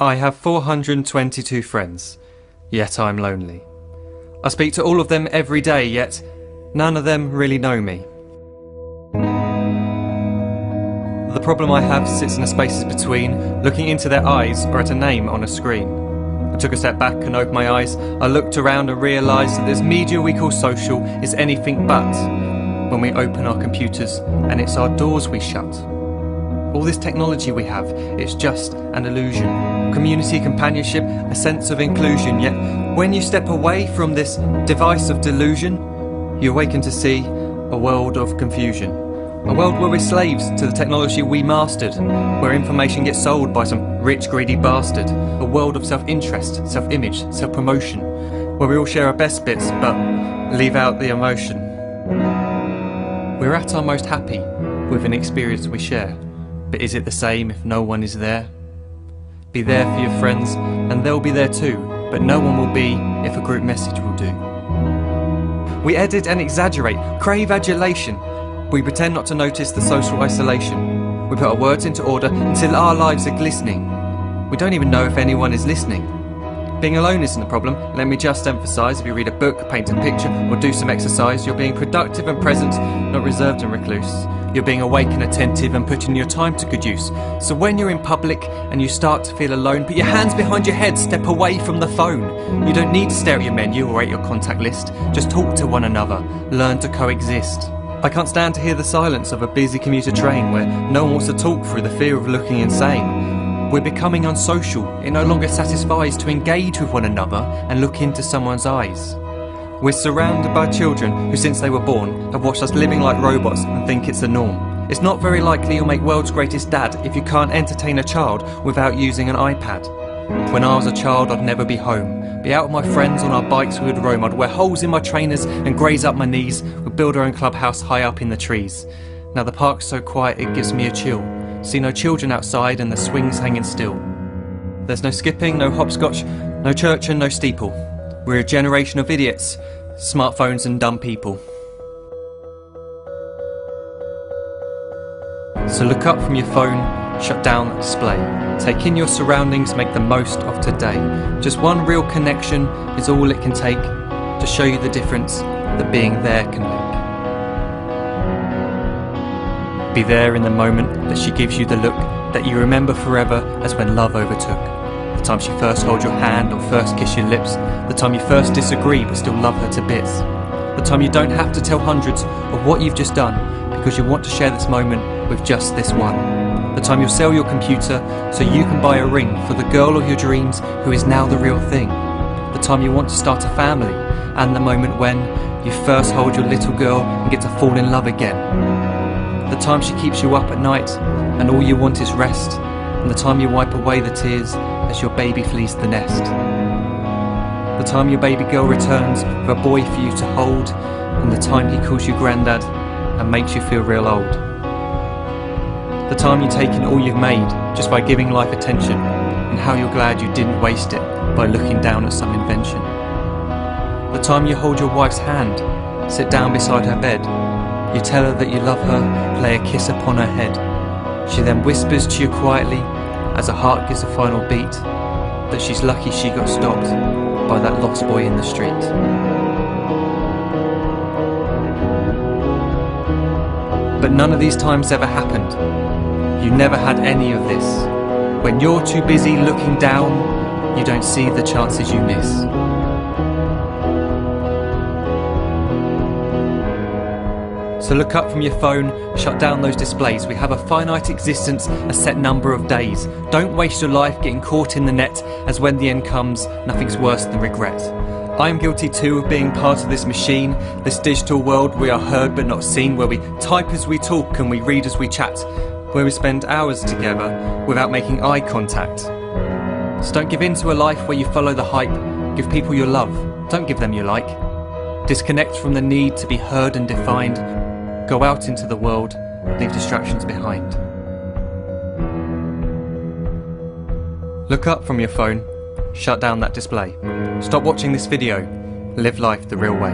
I have 422 friends, yet I'm lonely. I speak to all of them every day, yet none of them really know me. The problem I have sits in the spaces between looking into their eyes or at a name on a screen. I took a step back and opened my eyes. I looked around and realised that this media we call social is anything but when we open our computers and it's our doors we shut. All this technology we have, it's just an illusion. Community, companionship, a sense of inclusion. Yet when you step away from this device of delusion, you awaken to see a world of confusion. A world where we're slaves to the technology we mastered, where information gets sold by some rich, greedy bastard. A world of self-interest, self-image, self-promotion, where we all share our best bits but leave out the emotion. We're at our most happy with an experience we share. But is it the same if no one is there? Be there for your friends, and they'll be there too, but no one will be if a group message will do. We edit and exaggerate, crave adulation. We pretend not to notice the social isolation. We put our words into order until our lives are glistening. We don't even know if anyone is listening. Being alone isn't the problem. Let me just emphasise, if you read a book, paint a picture, or do some exercise, you're being productive and present, not reserved and recluse. You're being awake and attentive and putting your time to good use. So when you're in public and you start to feel alone, put your hands behind your head, step away from the phone. You don't need to stare at your menu or at your contact list. Just talk to one another. Learn to coexist. I can't stand to hear the silence of a busy commuter train where no one wants to talk through the fear of looking insane. We're becoming unsocial. It no longer satisfies to engage with one another and look into someone's eyes. We're surrounded by children who, since they were born, have watched us living like robots and think it's the norm. It's not very likely you'll make world's greatest dad if you can't entertain a child without using an iPad. When I was a child, I'd never be home. Be out with my friends on our bikes, we would roam. I'd wear holes in my trainers and graze up my knees. We'd build our own clubhouse high up in the trees. Now the park's so quiet it gives me a chill. See no children outside and the swings hanging still. There's no skipping, no hopscotch, no church and no steeple. We're a generation of idiots, smartphones and dumb people. So look up from your phone, shut down the display. Take in your surroundings, make the most of today. Just one real connection is all it can take to show you the difference that being there can make. Be there in the moment that she gives you the look that you remember forever as when love overtook. The time she first holds your hand or first kiss your lips. The time you first disagree but still love her to bits. The time you don't have to tell hundreds of what you've just done because you want to share this moment with just this one. The time you'll sell your computer so you can buy a ring for the girl of your dreams who is now the real thing. The time you want to start a family, and the moment when you first hold your little girl and get to fall in love again. The time she keeps you up at night and all you want is rest, and the time you wipe away the tears as your baby flees the nest. The time your baby girl returns with a boy for you to hold, and the time he calls you granddad and makes you feel real old. The time you take in all you've made just by giving life attention, and how you're glad you didn't waste it by looking down at some invention. The time you hold your wife's hand, sit down beside her bed, you tell her that you love her, lay a kiss upon her head. She then whispers to you quietly, as her heart gives a final beat, that she's lucky she got stopped by that lost boy in the street. But none of these times ever happened. You never had any of this. When you're too busy looking down, you don't see the chances you miss. So look up from your phone, shut down those displays. We have a finite existence, a set number of days. Don't waste your life getting caught in the net, as when the end comes, nothing's worse than regret. I am guilty too of being part of this machine, this digital world we are heard but not seen, where we type as we talk and we read as we chat, where we spend hours together without making eye contact. So don't give in to a life where you follow the hype. Give people your love, don't give them your like. Disconnect from the need to be heard and defined. Go out into the world, leave distractions behind. Look up from your phone, shut down that display. Stop watching this video, live life the real way.